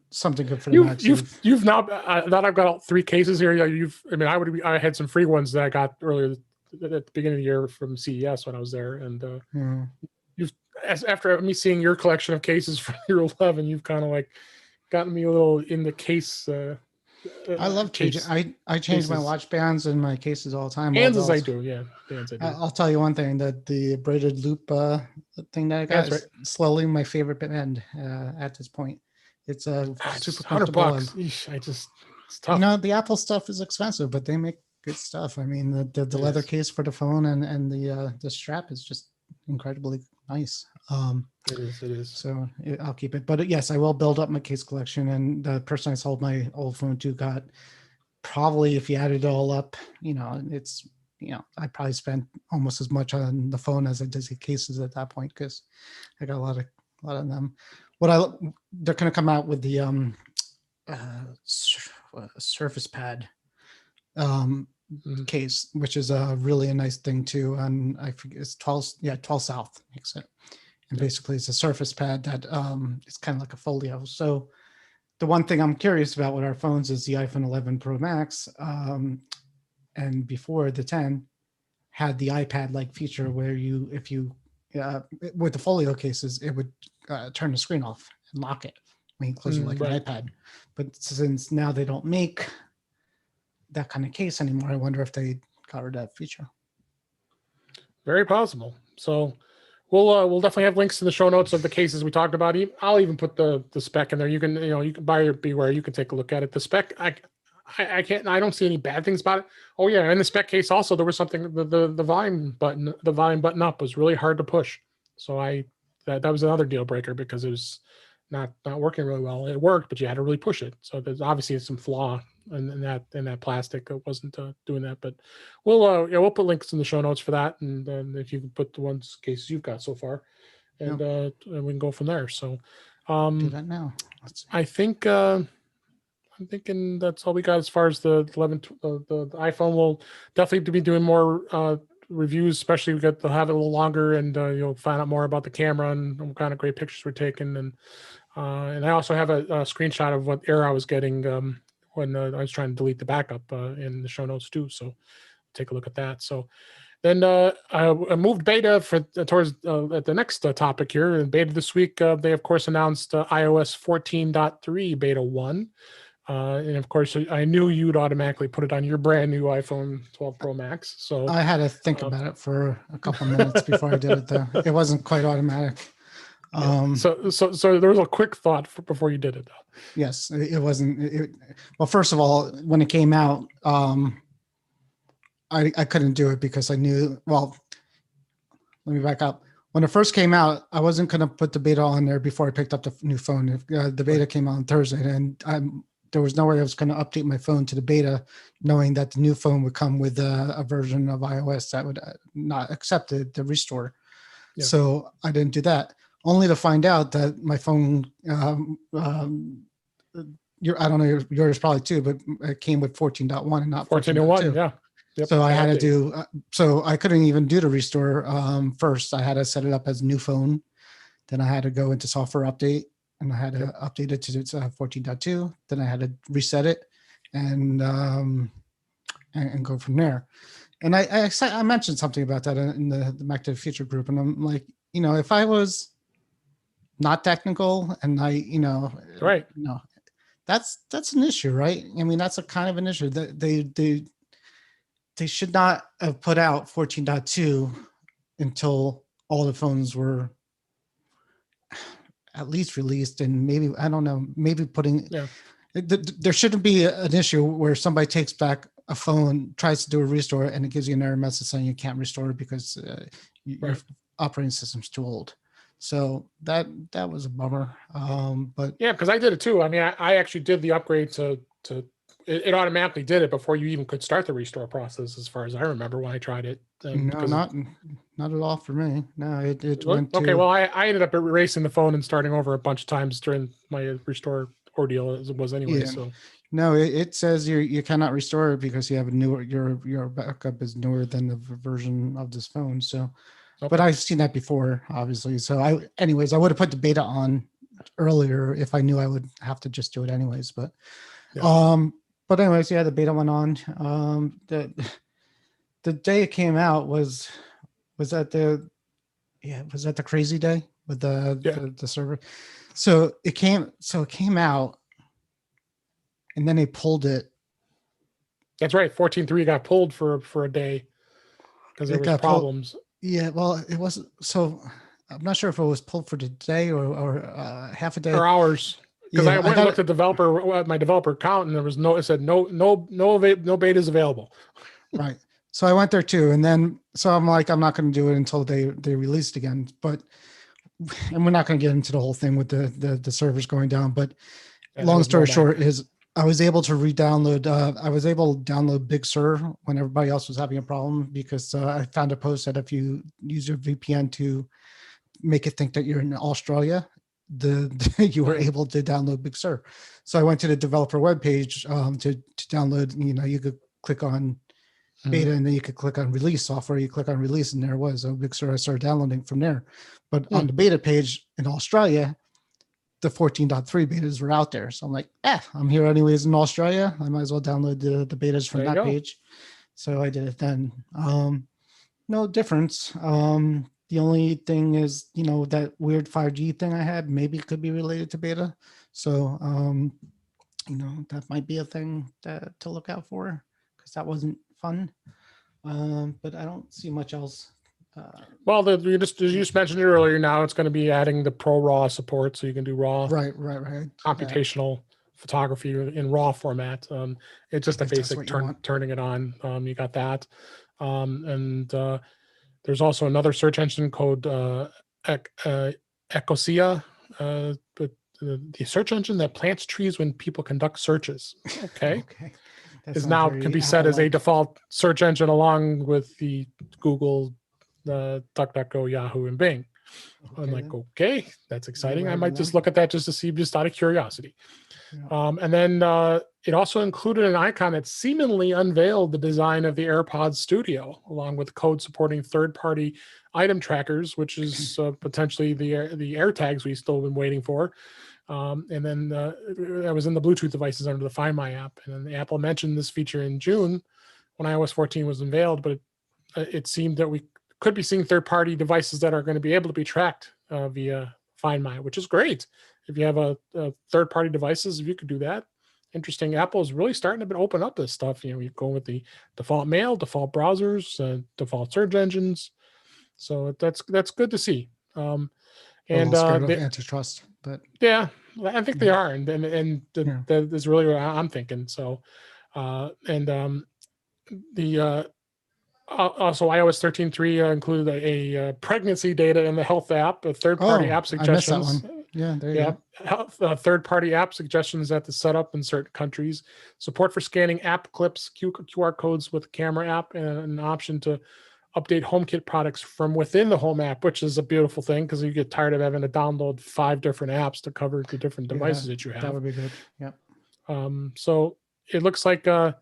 something good for the MagSafe. You've now that I've got all 3 cases here. Yeah, I mean, I had some free ones that I got earlier at the beginning of the year from CES when I was there, and Yeah. you've after me seeing your collection of cases from year 11, you've kind of like gotten me a little in the case. I love changing. Case I change my cases. watch bands and my cases all the time. Hands Although as I do, yeah. Hands I do. I'll tell you one thing: that the braided loop thing that I got Hands right. is slowly my favorite band at this point. It's It's super comfortable. $100. It's tough. The Apple stuff is expensive, but they make good stuff. I mean, the It leather is. case for the phone and the strap is just incredibly nice. It is. It is. So I'll keep it. But yes, I will build up my case collection. And the person I sold my old phone to got probably, if you add it all up, it's I probably spent almost as much on the phone as I did the cases at that point because I got a lot of them. They're going to come out with the Surface Pad case, which is really a nice thing too. And I forget, it's 12 South makes it. And basically it's a Surface Pad that it's kind of like a folio. So the one thing I'm curious about with our phones is the iPhone 11 Pro Max and before the 10 had the iPad-like feature where if you with the folio cases, it would turn the screen off and lock it when you close it like an iPad. But since now they don't make that kind of case anymore, I wonder if they covered that feature. Very possible. So we'll definitely have links in the show notes of the cases we talked about. I'll even put the spec in there. You can buy your beware. You can take a look at it. The spec, I don't see any bad things about it. Oh yeah, in the spec case also there was something the volume button up was really hard to push. So that was another deal breaker because it was not working really well. It worked, but you had to really push it. So there's obviously some flaw in that plastic. It wasn't doing that, but we'll put links in the show notes for that, and if you can put the cases you've got so far, and we can go from there. So do that now. I think I'm thinking that's all we got as far as the 11 the iPhone. Will definitely be doing more reviews, especially they'll have it a little longer, and you'll find out more about the camera and what kind of great pictures we're taking. And I also have a screenshot of what error I was getting when I was trying to delete the backup in the show notes too. So take a look at that. So then I moved beta towards at the next topic here. In beta this week, they of course announced iOS 14.3 beta 1. And of course, I knew you'd automatically put it on your brand new iPhone 12 Pro Max. So I had to think about it for a couple minutes before I did it, though. It wasn't quite automatic. So there was a quick thought before you did it, though. Yes, it wasn't. Well, first of all, when it came out, I couldn't do it because I knew. Well, let me back up. When it first came out, I wasn't going to put the beta on there before I picked up the new phone. The beta came out on Thursday, and there was no way I was going to update my phone to the beta, knowing that the new phone would come with a version of iOS that would not accept the restore. Yeah. So I didn't do that, only to find out that my phone, I don't know, yours probably too, but it came with 14.1 and not 14.1. Yeah. Yep. So I had to do, so I couldn't even do the restore first. I had to set it up as a new phone. Then I had to go into software update, and I had to update it to 14.2. Then I had to reset it and go from there. And I mentioned something about that in the Mac to the Future group, and I'm like, if I was not technical and Right. That's an issue, right? I mean, that's a kind of an issue that they should not have put out 14.2 until all the phones were at least released, and maybe, I don't know, maybe putting, there shouldn't be an issue where somebody takes back a phone, tries to do a restore, and it gives you an error message saying you can't restore it because your operating system's too old. So that was a bummer. But yeah, because I did it too. I mean, I actually did the upgrade to it automatically did it before you even could start the restore process, as far as I remember when I tried it. No, not at all for me. No, it went to... Okay, well, I ended up erasing the phone and starting over a bunch of times during my restore ordeal as it was anyway. Yeah. So no, it says you cannot restore it because you have a newer, your backup is newer than the version of this phone. So, but I've seen that before, obviously. So I would have put the beta on earlier if I knew I would have to just do it anyways. But anyways, yeah, the beta went on. The day it came out was that the crazy day with the server. So it came out, and then they pulled it. That's right. 14.3 got pulled for a day because there was problems. Yeah, well, it wasn't. So I'm not sure if it was pulled for the day or half a day or hours. Because I went and looked at my developer account, and there was it said no betas available. Right. So I went there too, and then I'm like, I'm not going to do it until they released again. And we're not going to get into the whole thing with the servers going down. But long story short is, I was able to re-download. I was able to download Big Sur when everybody else was having a problem, because I found a post that if you use your VPN to make it think that you're in Australia, you were able to download Big Sur. So I went to the developer webpage to download. You could click on beta, and then you could click on release software. You click on release, and there it was. Big Sur. I started downloading from there. But on the beta page in Australia, the 14.3 betas were out there. So I'm like, I'm here anyways in Australia. I might as well download the betas from that page. So I did it then. No difference. The only thing is, that weird 5G thing I had, maybe it could be related to beta. So, that might be a thing to look out for, because that wasn't fun. But I don't see much else. Well, you just mentioned it earlier. Now it's going to be adding the Pro RAW support, so you can do RAW, right, computational photography in RAW format. It's just a basic turning it on. You got that, and there's also another search engine called Ecosia, but the search engine that plants trees when people conduct searches. Okay. Is now can be set as a default search engine along with the Google, DuckDuckGo, Yahoo, and Bing. I'm like, okay, that's exciting. I might just look at that just to see, just out of curiosity. Yeah. And then it also included an icon that seemingly unveiled the design of the AirPods Studio, along with code supporting third-party item trackers, which is potentially the AirTags we still been waiting for. And then that was in the Bluetooth devices under the Find My app. And then Apple mentioned this feature in June when iOS 14 was unveiled, but it seemed that we could be seeing third-party devices that are going to be able to be tracked via Find My, which is great. If you have a third-party devices, if you could do that. Interesting. Apple is really starting to open up this stuff. You go with the default mail, default browsers, default search engines. So that's good to see. And scared of antitrust, but yeah, I think they are, and that is really what I'm thinking. So, also iOS 13.3 included a pregnancy data in the health app, a third-party app suggestions. I missed that one. Yeah, there you go. Third-party app suggestions at the setup in certain countries. Support for scanning app clips, QR codes with the camera app, and an option to update HomeKit products from within the Home app, which is a beautiful thing because you get tired of having to download 5 different apps to cover the different devices that you have. That would be good. Yep. So it looks like that.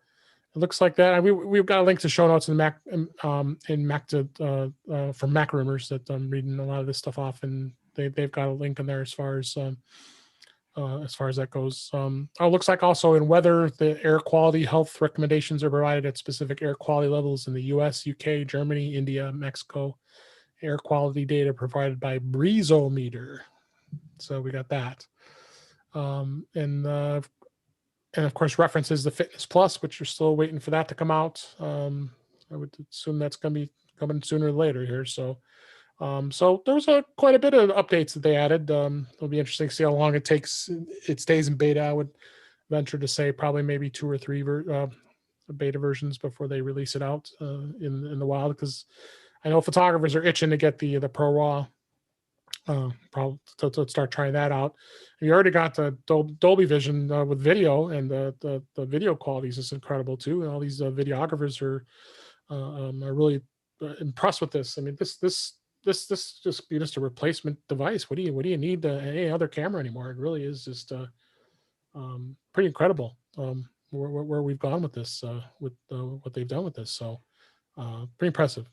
We've got a link to show notes in Mac from Mac Rumors that I'm reading a lot of this stuff off, and they've got a link in there as far as as far as that goes. It looks like also in weather, the air quality health recommendations are provided at specific air quality levels in the US, UK, Germany, India, Mexico. Air quality data provided by Breezometer. So we got that. And of course, references the Fitness Plus, which you're still waiting for that to come out. I would assume that's going to be coming sooner or later here. So there was quite a bit of updates that they added. It'll be interesting to see how long it takes. It stays in beta. I would venture to say probably maybe 2 or 3 beta versions before they release it out in the wild, because I know photographers are itching to get the Pro Raw. Probably to start trying that out. You already got the Dolby Vision with video, and the video quality is just incredible too. And all these videographers are really impressed with this. I mean, this just be just a replacement device. What do you need any other camera anymore? It really is just pretty incredible where we've gone with this, with what they've done with this. So pretty impressive.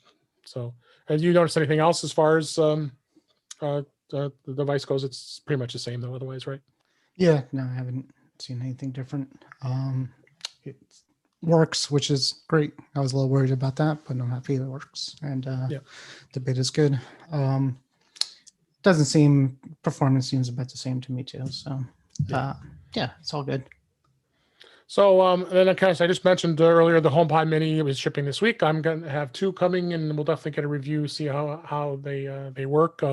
So, have you noticed anything else as far as the device goes? It's pretty much the same though, otherwise, right? Yeah, no, I haven't seen anything different. It works, which is great. I was a little worried about that, but I'm happy it works. And the bit is good. Doesn't seem, performance seems about the same to me too. So yeah, it's all good. So then of course I just mentioned earlier the HomePod Mini was shipping this week. I'm going to have 2 coming, and we'll definitely get a review, see how they work.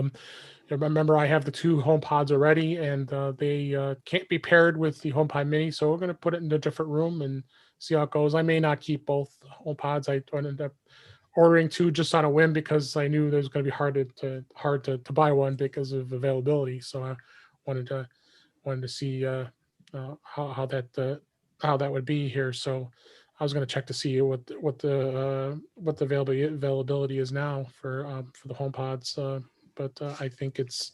Remember, I have the 2 HomePods already, and they can't be paired with the HomePod Mini, so we're going to put it in a different room and see how it goes. I may not keep both HomePods. I ended up ordering 2 just on a whim because I knew there was going to be hard to buy one because of availability. So I wanted to see how that would be here. So I was going to check to see what the availability is now for the HomePods. But I think it's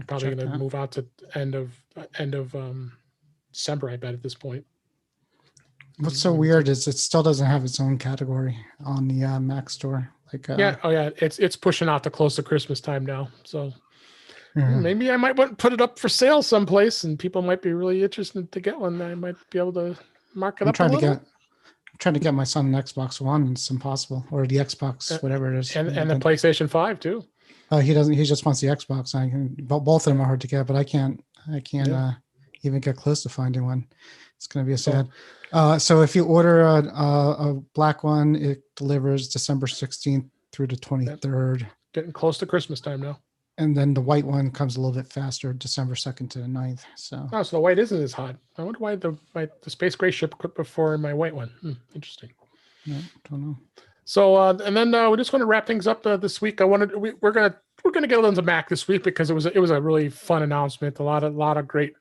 probably going to move out to end of December, I bet, at this point. What's so weird is it still doesn't have its own category on the Mac store. It's pushing out to close to Christmas time now. So maybe I might want to put it up for sale someplace, and people might be really interested to get one. I might be able to mark it up a little. I'm trying to get my son an Xbox One. It's impossible, or the Xbox, whatever it is, and the PlayStation 5 too. He doesn't. He just wants the Xbox. Both of them are hard to get, but I can't even get close to finding one. It's going to be sad. So if you order a black one, it delivers December 16th through the 23rd. Getting close to Christmas time now. And then the white one comes a little bit faster, December 2nd to the 9th. So the white isn't as hot. I wonder why the space gray shipped before my white one. Interesting. Yeah, don't know. So and then we're just going to wrap things up this week. We're gonna get into Mac this week because it was a really fun announcement. A lot of great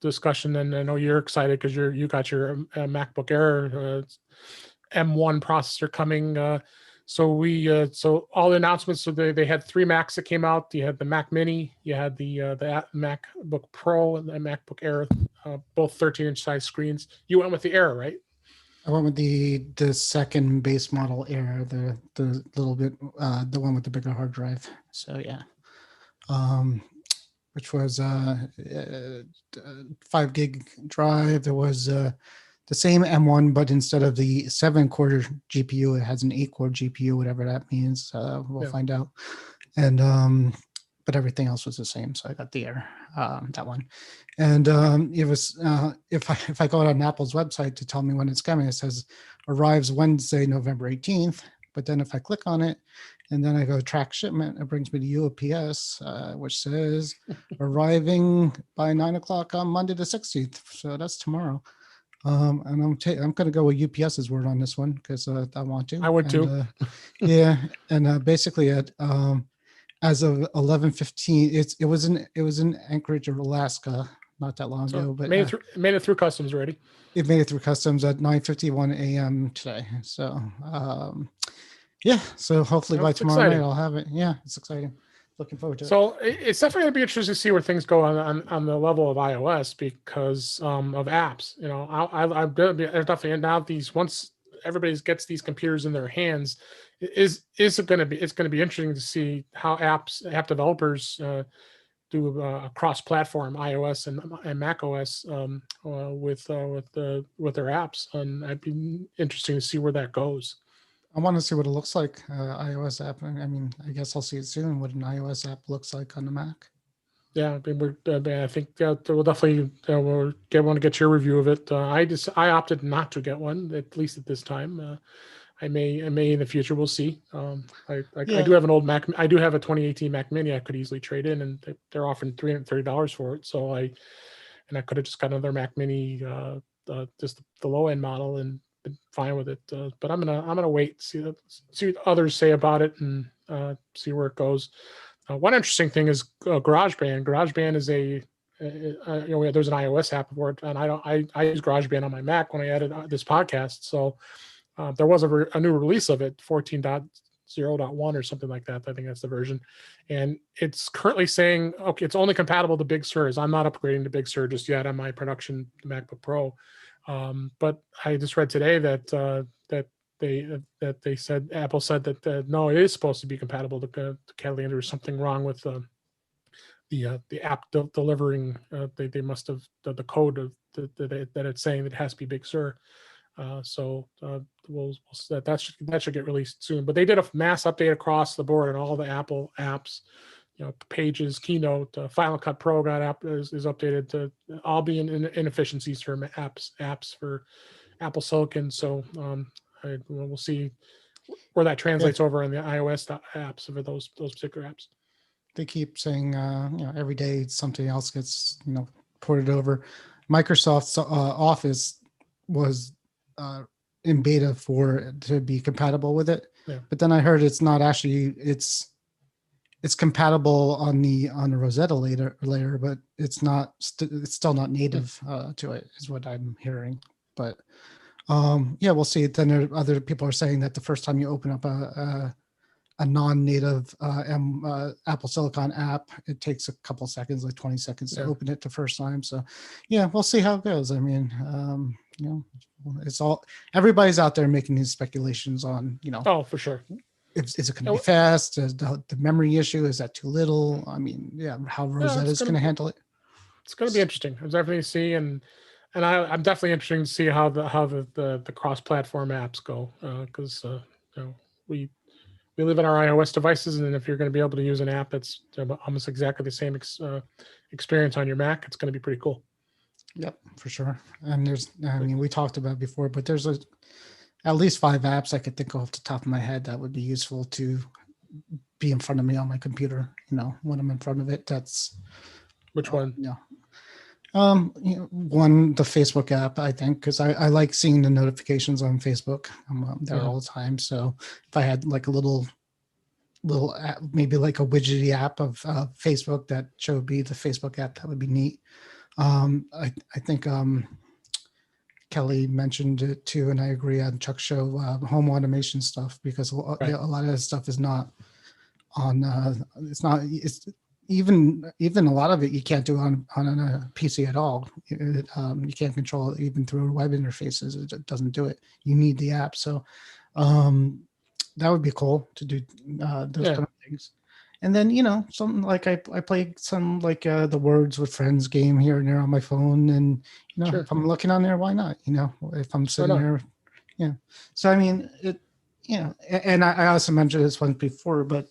discussion, and I know you're excited because you got your MacBook Air M1 processor coming. So all the announcements. So they had 3 Macs that came out. You had the Mac Mini, you had the MacBook Pro, and the MacBook Air, both 13-inch size screens. You went with the Air, right? I went with the second base model Air, the little bit the one with the bigger hard drive. So yeah, which was 5 gig drive. There was the same M1, but instead of the 7-core GPU, it has an 8-core GPU, whatever that means. We'll find out. And but everything else was the same. So I got the Air, that one. And it was if I go on Apple's website to tell me when it's coming, it says arrives Wednesday, November 18th. But then if I click on it and then I go track shipment, it brings me to UPS, which says arriving by 9:00 on Monday the 16th. So that's tomorrow. And I'm going to go with UPS's word on this one because I want to. I would too. Yeah, and basically as of 11:15, it was in Anchorage, Alaska, not that long ago, but made it through customs already. It made it through customs at 9:51 a.m. today. So yeah, so hopefully by tomorrow night I'll have it. Yeah, it's exciting. Looking forward to it. So it's definitely going to be interesting to see where things go on the level of iOS because of apps. You know, I definitely now these once everybody gets these computers in their hands, it's going to be interesting to see how app developers do a cross-platform iOS and Mac OS with their apps, and I'd be interesting to see where that goes. I want to see what it looks like. iOS app. I mean, I guess I'll see it soon. What an iOS app looks like on the Mac. Yeah, I mean, I think we'll definitely want to get your review of it. I opted not to get one, at least at this time. I may in the future. We'll see. I do have an old Mac. I do have a 2018 Mac Mini. I could easily trade in, and they're offering $330 for it. So I could have just got another Mac Mini, just the low end model, and been fine with it. But I'm gonna wait, see what others say about it, and see where it goes. One interesting thing is GarageBand. GarageBand is there's an iOS app for it, and I use GarageBand on my Mac when I edit this podcast. So there was a new release of it, 14.0.1 or something like that. I think that's the version, and it's currently saying okay, it's only compatible to Big Sur. I'm not upgrading to Big Sur just yet on my production MacBook Pro, but I just read today that Apple said that no, it is supposed to be compatible to Catalina. There's something wrong with the app delivering. They must have the code of that it's saying that it has to be Big Sur. That should get released soon. But they did a mass update across the board on all the Apple apps. Pages, Keynote, Final Cut Pro is updated to all be inefficiencies for apps for Apple Silicon. So we'll see where that translates over on the iOS apps for those particular apps. They keep saying, every day something else gets, ported over. Microsoft's Office was in beta for it to be compatible with it, but then I heard it's not actually. It's compatible on the Rosetta layer, but it's not. It's still not native to it, is what I'm hearing. But we'll see. Then other people are saying that the first time you open up a non-native Apple Silicon app, it takes a couple seconds, like 20 seconds to open it the first time. So we'll see how it goes. I mean, it's all, everybody's out there making these speculations on, Oh, for sure. Is it going to be fast? Is the memory issue, is that too little? I mean, how Rosetta is going to handle it. It's going to be interesting. I'm definitely see, and I'm definitely interested to see how the cross-platform apps go, because we live in our iOS devices, and if you're going to be able to use an app that's almost exactly the same experience on your Mac, it's going to be pretty cool. Yep, for sure. And we talked about it before, but there's at least 5 apps I could think of off the top of my head that would be useful to be in front of me on my computer. When I'm in front of it, that's which one? One, the Facebook app, I think, because I like seeing the notifications on Facebook. I'm there all the time. So if I had like a little app, maybe like a widgety app of Facebook that showed me the Facebook app, that would be neat. I think Kelly mentioned it too, and I agree on Chuck's show, home automation stuff, because a lot of that stuff is not on. It's even a lot of it you can't do on a PC at all. You can't control it even through web interfaces. It doesn't do it. You need the app. So that would be cool to do those kind of things. And then, something like I play some like the Words with Friends game here and there on my phone. And, if I'm looking on there, why not? If I'm sitting there, So, I mean, and I also mentioned this once before, but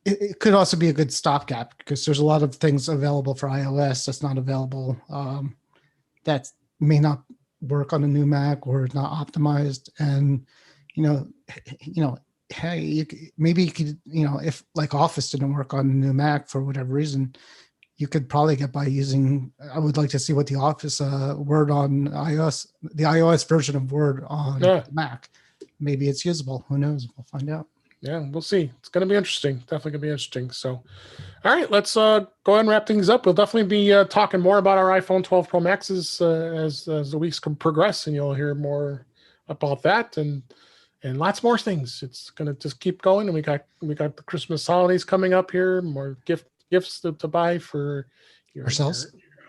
it could also be a good stopgap, because there's a lot of things available for iOS that's not available, that may not work on a new Mac or not optimized. And, hey, maybe you could, if like Office didn't work on a new Mac for whatever reason, you could probably get by using, I would like to see what the Office Word on iOS, the iOS version of Word on Mac. Maybe it's usable. Who knows? We'll find out. Yeah, we'll see. It's going to be interesting. Definitely going to be interesting. So, all right, let's go ahead and wrap things up. We'll definitely be talking more about our iPhone 12 Pro Maxes as the weeks can progress, and you'll hear more about that and lots more things. It's going to just keep going, and we got the Christmas holidays coming up here. More gifts to buy for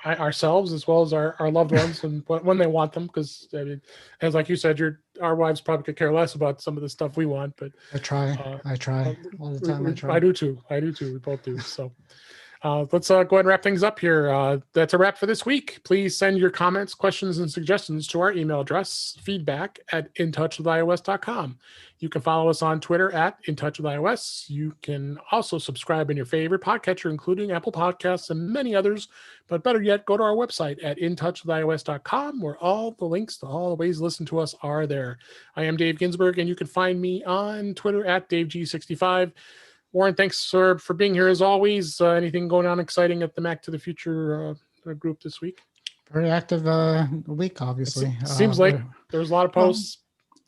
ourselves as well as our loved ones, and when they want them, because I mean, as like you said, our wives probably could care less about some of the stuff we want, but I try all the time. I do too. We both do. So Let's go ahead and wrap things up here. That's a wrap for this week. Please send your comments, questions, and suggestions to our email address, feedback@intouchwithios.com. You can follow us on Twitter @intouchwithios. You can also subscribe in your favorite podcatcher, including Apple Podcasts and many others. But better yet, go to our website intouchwithios.com, where all the links to all the ways to listen to us are there. I am Dave Ginsburg, and you can find me on Twitter @DaveG65. Warren, thanks for being here as always. Anything going on exciting at the Mac to the Future group this week? Very active week, obviously. Seems like there's a lot of posts.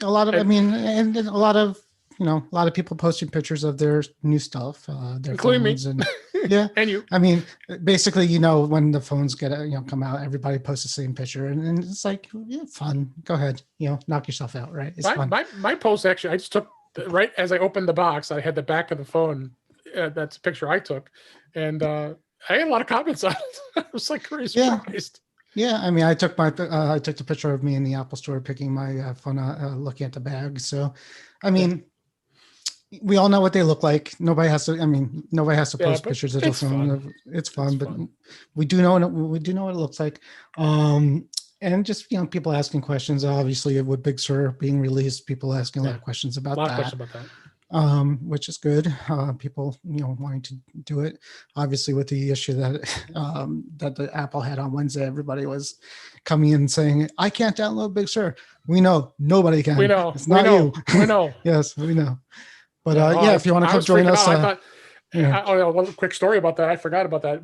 A lot of, I mean, and a lot of, a lot of people posting pictures of their new stuff, their including phones, me. And yeah, and you. I mean, basically, when the phones get come out, everybody posts the same picture, and it's like, yeah, fun. Go ahead, knock yourself out, right? It's fun. My post actually, I just took right as I opened the box. I had the back of the phone. That's a picture I took, and I had a lot of comments on it. I was like very surprised. Yeah, I mean, I took the picture of me in the Apple Store picking my phone, looking at the bag. So, I mean, we all know what they look like. Nobody has to post pictures of their phone. It's fun, but we do know what it looks like. And just people asking questions. Obviously, with Big Sur being released, people asking a lot of questions about that. Which is good. People, wanting to do it. Obviously, with the issue that that the Apple had on Wednesday, everybody was coming in saying, "I can't download Big Sur." We know nobody can. We know. It's not you. We know. Yes, we know. But if you want to come join us, I thought. One quick story about that. I forgot about that.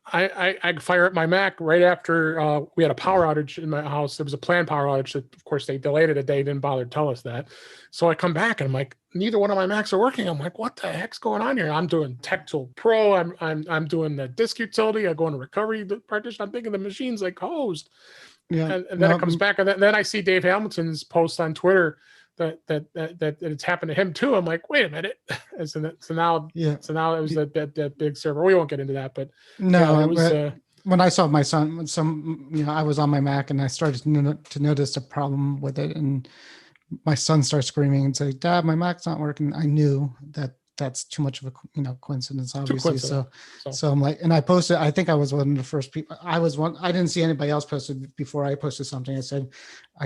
I fire up my Mac right after we had a power outage in my house. There was a planned power outage that, of course, they delayed it a day, didn't bother to tell us that. So I come back and I'm like, neither one of my Macs are working. I'm like, what the heck's going on here? I'm doing Tech Tool Pro. I'm doing the disk utility. I go into recovery partition. I'm thinking the machine's like hosed. Yeah. And then it comes back, and then I see Dave Hamilton's post on Twitter that it's happened to him too. I'm like, wait a minute. So now it was that big server. We won't get into that, but it was. When I saw my son, I was on my Mac and I started to notice a problem with it, and my son starts screaming and say, "Dad, my Mac's not working." I knew that that's too much of a coincidence, obviously. So I'm like, and I posted. I think I was one of the first people. I didn't see anybody else posted before I posted something. I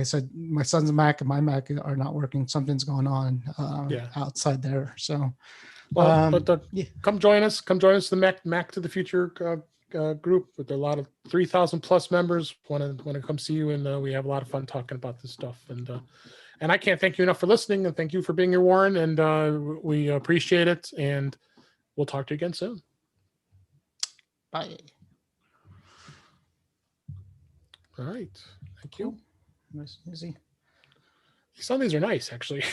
said my son's Mac and my Mac are not working. Something's going on outside there. So, come join us. Come join us. The Mac to the Future group with a lot of 3,000 plus members. Want to come see you, and we have a lot of fun talking about this stuff. And I can't thank you enough for listening, and thank you for being here, Warren. And we appreciate it. And we'll talk to you again soon. Bye. All right. Thank you. Nice, easy. Some of these are nice, actually.